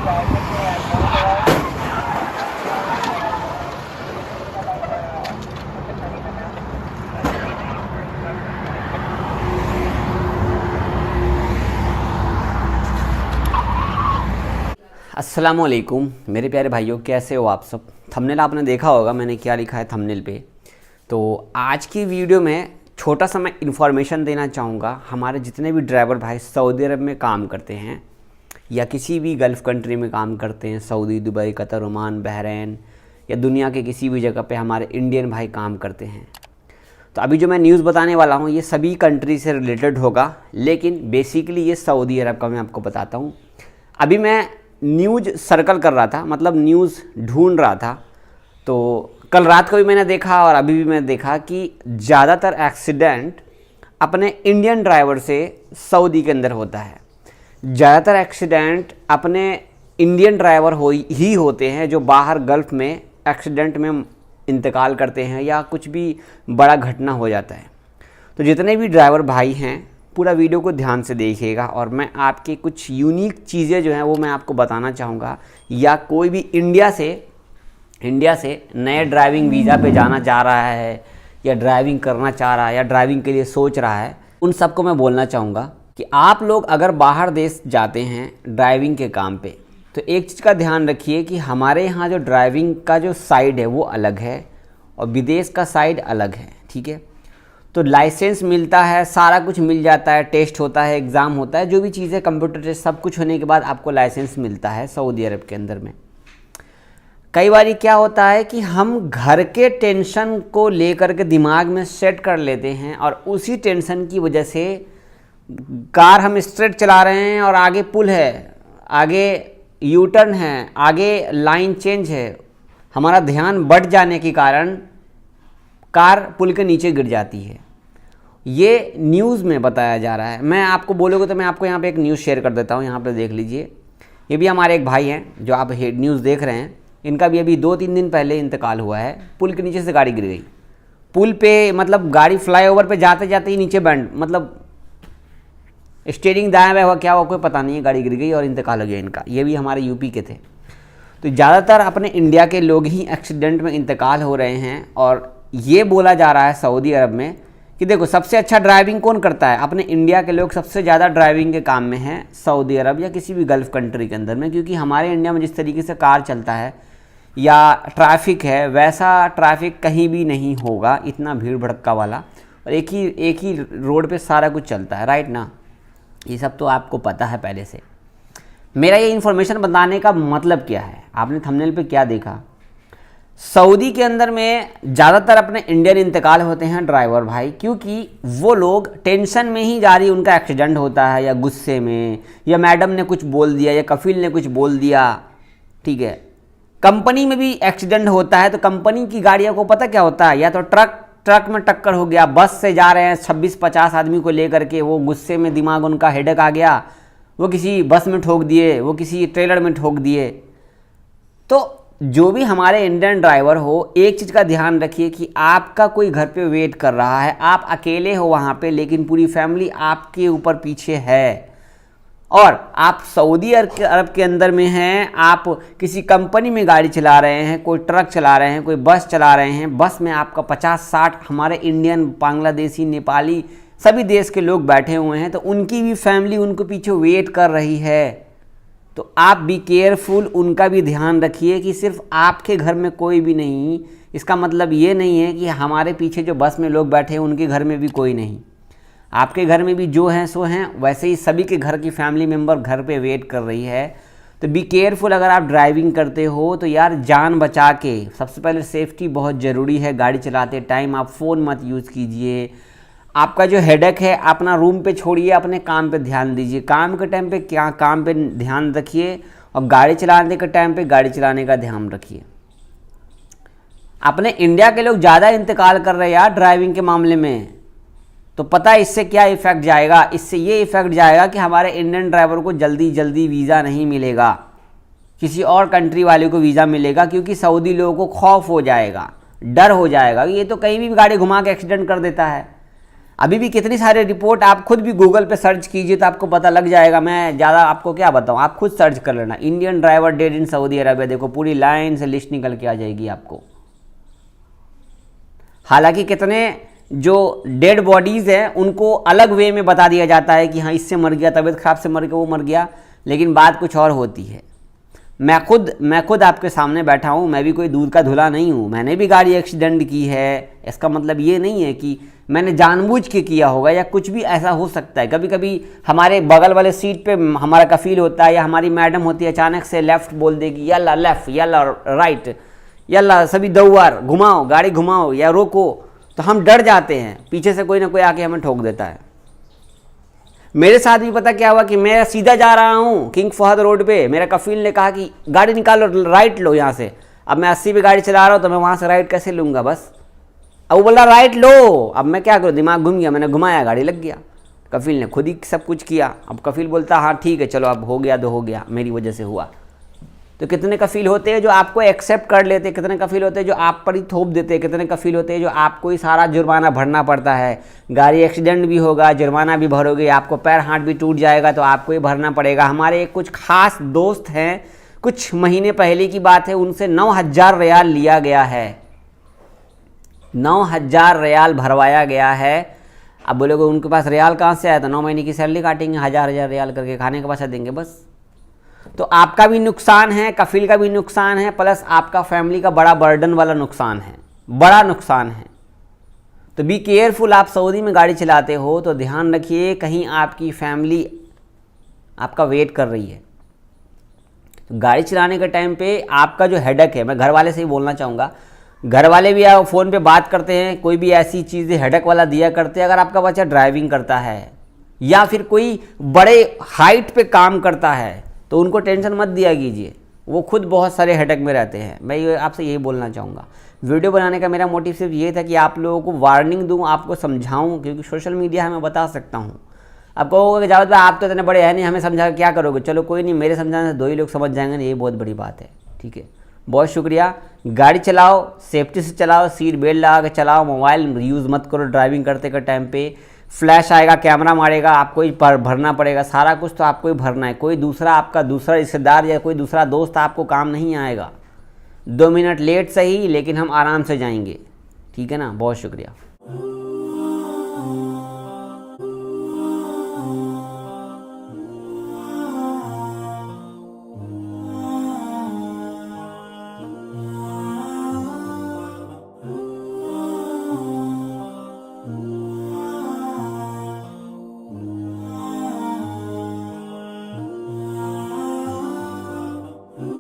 अस्सलामुअलैकुम मेरे प्यारे भाइयों, कैसे हो आप सब। थंबनेल आपने देखा होगा मैंने क्या लिखा है थंबनेल पे। तो आज की वीडियो में छोटा सा मैं इन्फॉर्मेशन देना चाहूँगा। हमारे जितने भी ड्राइवर भाई सऊदी अरब में काम करते हैं या किसी भी गल्फ़ कंट्री में काम करते हैं, Saudi, Dubai, Qatar, Oman, Bahrain या दुनिया के किसी भी जगह पे हमारे इंडियन भाई काम करते हैं। तो अभी जो मैं न्यूज़ बताने वाला हूँ ये सभी कंट्री से रिलेटेड होगा, लेकिन बेसिकली ये सऊदी अरब का मैं आपको बताता हूँ। अभी मैं न्यूज़ सर्कल कर रहा था, मतलब न्यूज़ ढूंढ रहा था, तो कल रात को भी मैंने देखा और अभी भी मैंने देखा कि ज़्यादातर एक्सीडेंट अपने इंडियन ड्राइवर से सऊदी के अंदर होता है। ज़्यादातर एक्सीडेंट अपने इंडियन ड्राइवर ही होते हैं जो बाहर गल्फ़ में एक्सीडेंट में इंतकाल करते हैं या कुछ भी बड़ा घटना हो जाता है। तो जितने भी ड्राइवर भाई हैं पूरा वीडियो को ध्यान से देखिएगा और मैं आपकी कुछ यूनिक चीज़ें जो हैं वो मैं आपको बताना चाहूँगा। या कोई भी इंडिया से नए ड्राइविंग वीज़ा पे जाना चाह रहा है या ड्राइविंग करना चाह रहा है या ड्राइविंग के लिए सोच रहा है, उन सबको मैं बोलना चाहूँगा कि आप लोग अगर बाहर देश जाते हैं ड्राइविंग के काम पे, तो एक चीज़ का ध्यान रखिए कि हमारे यहाँ जो ड्राइविंग का जो साइड है वो अलग है और विदेश का साइड अलग है, ठीक है। तो लाइसेंस मिलता है, सारा कुछ मिल जाता है, टेस्ट होता है, एग्ज़ाम होता है, जो भी चीज़ें कंप्यूटर टेस्ट सब कुछ होने के बाद आपको लाइसेंस मिलता है सऊदी अरब के अंदर में। कई बार क्या होता है कि हम घर के टेंशन को लेकर के दिमाग में सेट कर लेते हैं और उसी टेंशन की वजह से कार हम स्ट्रेट चला रहे हैं और आगे पुल है, आगे यू टर्न है, आगे लाइन चेंज है, हमारा ध्यान बढ़ जाने के कारण कार पुल के नीचे गिर जाती है। ये न्यूज़ में बताया जा रहा है। मैं आपको बोलोगे तो मैं आपको यहाँ पे एक न्यूज़ शेयर कर देता हूँ, यहाँ पे देख लीजिए। ये भी हमारे एक भाई हैं जो आप न्यूज़ देख रहे हैं, इनका भी अभी 2-3 दिन पहले इंतकाल हुआ है। पुल के नीचे से गाड़ी गिर गई, पुल पे मतलब गाड़ी फ्लाईओवर पे जाते जाते ही नीचे बैंड, मतलब स्टीयरिंग दाएँ बाएँ हुआ क्या हुआ कोई पता नहीं है, गाड़ी गिर गई और इंतकाल हो गया इनका। ये भी हमारे यूपी के थे। तो ज़्यादातर अपने इंडिया के लोग ही एक्सीडेंट में इंतकाल हो रहे हैं और ये बोला जा रहा है सऊदी अरब में कि देखो सबसे अच्छा ड्राइविंग कौन करता है, अपने इंडिया के लोग सबसे ज़्यादा ड्राइविंग के काम में हैं सऊदी अरब या किसी भी गल्फ़ कंट्री के अंदर में। क्योंकि हमारे इंडिया में जिस तरीके से कार चलता है या ट्रैफिक है, वैसा ट्रैफिक कहीं भी नहीं होगा, इतना भीड़ भड़क्का वाला, और एक ही रोड पे सारा कुछ चलता है, राइट ना। ये सब तो आपको पता है पहले से। मेरा ये इन्फॉर्मेशन बताने का मतलब क्या है, आपने थंबनेल पे क्या देखा। सऊदी के अंदर में ज़्यादातर अपने इंडियन इंतकाल होते हैं ड्राइवर भाई, क्योंकि वो लोग टेंशन में ही जारी उनका एक्सीडेंट होता है, या गुस्से में, या मैडम ने कुछ बोल दिया या कफील ने कुछ बोल दिया, ठीक है। कंपनी में भी एक्सीडेंट होता है तो कंपनी की गाड़ियों को पता क्या होता है, या तो ट्रक में टक्कर हो गया, बस से जा रहे हैं 26-50 आदमी को लेकर के, वो गुस्से में दिमाग उनका हेडेक आ गया, वो किसी बस में ठोक दिए, वो किसी ट्रेलर में ठोक दिए। तो जो भी हमारे इंडियन ड्राइवर हो, एक चीज़ का ध्यान रखिए कि आपका कोई घर पे वेट कर रहा है, आप अकेले हो वहाँ पे, लेकिन पूरी फैमिली आपके ऊपर पीछे है और आप सऊदी अरब के अंदर में हैं। आप किसी कंपनी में गाड़ी चला रहे हैं, कोई ट्रक चला रहे हैं, कोई बस चला रहे हैं, बस में आपका 50-60 हमारे इंडियन, बांग्लादेशी, नेपाली सभी देश के लोग बैठे हुए हैं, तो उनकी भी फैमिली उनको पीछे वेट कर रही है। तो आप बी केयरफुल, उनका भी ध्यान रखिए कि सिर्फ आपके घर में कोई भी नहीं, इसका मतलब ये नहीं है कि हमारे पीछे जो बस में लोग बैठे हैं उनके घर में भी कोई नहीं। आपके घर में भी जो हैं सो हैं, वैसे ही सभी के घर की फैमिली मेम्बर घर पे वेट कर रही है। तो बी केयरफुल, अगर आप ड्राइविंग करते हो तो यार जान बचा के, सबसे पहले सेफ्टी बहुत ज़रूरी है। गाड़ी चलाते टाइम आप फ़ोन मत यूज़ कीजिए। आपका जो हेडेक है अपना रूम पे छोड़िए, अपने काम पे ध्यान दीजिए। काम के टाइम पे क्या काम पे ध्यान रखिए और गाड़ी चलाने के टाइम पे गाड़ी चलाने का ध्यान रखिए। अपने इंडिया के लोग ज़्यादा इंतकाल कर रहे हैं यार ड्राइविंग के मामले में, तो पता है इससे क्या इफ़ेक्ट जाएगा। इससे ये इफ़ेक्ट जाएगा कि हमारे इंडियन ड्राइवर को जल्दी जल्दी वीज़ा नहीं मिलेगा, किसी और कंट्री वाले को वीज़ा मिलेगा, क्योंकि सऊदी लोगों को खौफ हो जाएगा, डर हो जाएगा, ये तो कहीं भी गाड़ी घुमा के एक्सीडेंट कर देता है। अभी भी कितनी सारी रिपोर्ट आप खुद भी गूगल पे सर्च कीजिए तो आपको पता लग जाएगा। मैं ज़्यादा आपको क्या बताऊँ, आप खुद सर्च कर लेना, Indian driver dead in Saudi Arabia, देखो पूरी लाइन से लिस्ट निकल के आ जाएगी आपको। हालांकि कितने जो डेड बॉडीज़ हैं उनको अलग वे में बता दिया जाता है कि हाँ इससे मर गया, तबीयत खराब से मर गया, वो मर गया, लेकिन बात कुछ और होती है। मैं खुद आपके सामने बैठा हूँ, मैं भी कोई दूध का धुला नहीं हूँ, मैंने भी गाड़ी एक्सीडेंट की है। इसका मतलब ये नहीं है कि मैंने जानबूझ के किया होगा या कुछ भी ऐसा हो सकता है। कभी कभी हमारे बगल वाले सीट पे हमारा कफील होता है या हमारी मैडम होती है, अचानक से लेफ़्ट बोल देगी, Yalla left, Yalla right, Yalla सभी दौवार घुमाओ, गाड़ी घुमाओ या रोको, तो हम डर जाते हैं, पीछे से कोई ना कोई आके हमें ठोक देता है। मेरे साथ भी पता क्या हुआ कि मैं सीधा जा रहा हूँ किंग फहद रोड पे, मेरा कफील ने कहा कि गाड़ी निकालो, राइट लो यहाँ से। अब मैं 80 पे गाड़ी चला रहा हूँ तो मैं वहाँ से राइट कैसे लूँगा, बस अब वो बोला राइट लो। अब मैं क्या करूँ, दिमाग घूम गया, मैंने घुमाया, गाड़ी लग गया। कफील ने खुद ही सब कुछ किया। अब कफील बोलता हाँ ठीक है चलो अब हो गया तो हो गया, मेरी वजह से हुआ। तो कितने कफील होते हैं जो आपको एक्सेप्ट कर लेते हैं, कितने कफील होते हैं जो आप पर ही थोप देते हैं, कितने कफील होते हैं जो आपको ही सारा जुर्माना भरना पड़ता है। गाड़ी एक्सीडेंट भी होगा, जुर्माना भी भरोगे, आपको पैर हाथ भी टूट जाएगा तो आपको ही भरना पड़ेगा। हमारे कुछ खास दोस्त हैं, कुछ महीने पहले की बात है, उनसे 9,000 रियाल लिया गया है, 9,000 रियाल भरवाया गया है। अब बोलोगे उनके पास रियाल कहाँ से आया, तो 9 महीने की सैलरी काटेंगे, 1,000 रियाल करके खाने का पैसा देंगे बस। तो आपका भी नुकसान है, कफील का भी नुकसान है, प्लस आपका फैमिली का बड़ा बर्डन वाला नुकसान है, बड़ा नुकसान है। तो बी केयरफुल, आप सऊदी में गाड़ी चलाते हो तो ध्यान रखिए कहीं आपकी फैमिली आपका वेट कर रही है। तो गाड़ी चलाने के टाइम पे आपका जो हेडेक है, मैं घर वाले से ही बोलना चाहूँगा, घर वाले भी आप फ़ोन पे बात करते हैं, कोई भी ऐसी चीज़ें हेडेक वाला दिया करते हैं। अगर आपका बच्चा ड्राइविंग करता है या फिर कोई बड़े हाइट पे काम करता है तो उनको टेंशन मत दिया कीजिए, वो खुद बहुत सारे हेडेक में रहते हैं। मैं आपसे यही बोलना चाहूँगा। वीडियो बनाने का मेरा मोटिव सिर्फ ये था कि आप लोगों को वार्निंग दूँ, आपको समझाऊँ, क्योंकि सोशल मीडिया है मैं बता सकता हूँ। आप कहोगे जावेद भाई आप तो इतने बड़े हैं नहीं, हमें समझा क्या करोगे, चलो कोई नहीं, मेरे समझाने से 2 ही लोग समझ जाएंगे ना, ये बहुत बड़ी बात है। ठीक है, बहुत शुक्रिया। गाड़ी चलाओ, सेफ्टी से चलाओ, सीट बेल्ट लगा के चलाओ, मोबाइल यूज़ मत करो ड्राइविंग करते के टाइम पे। फ्लैश आएगा, कैमरा मारेगा, आपको ही भरना पड़ेगा, सारा कुछ तो आपको ही भरना है। कोई दूसरा आपका दूसरा रिश्तेदार या कोई दूसरा दोस्त आपको काम नहीं आएगा। 2 मिनट लेट सही, लेकिन हम आराम से जाएंगे। ठीक है ना, बहुत शुक्रिया।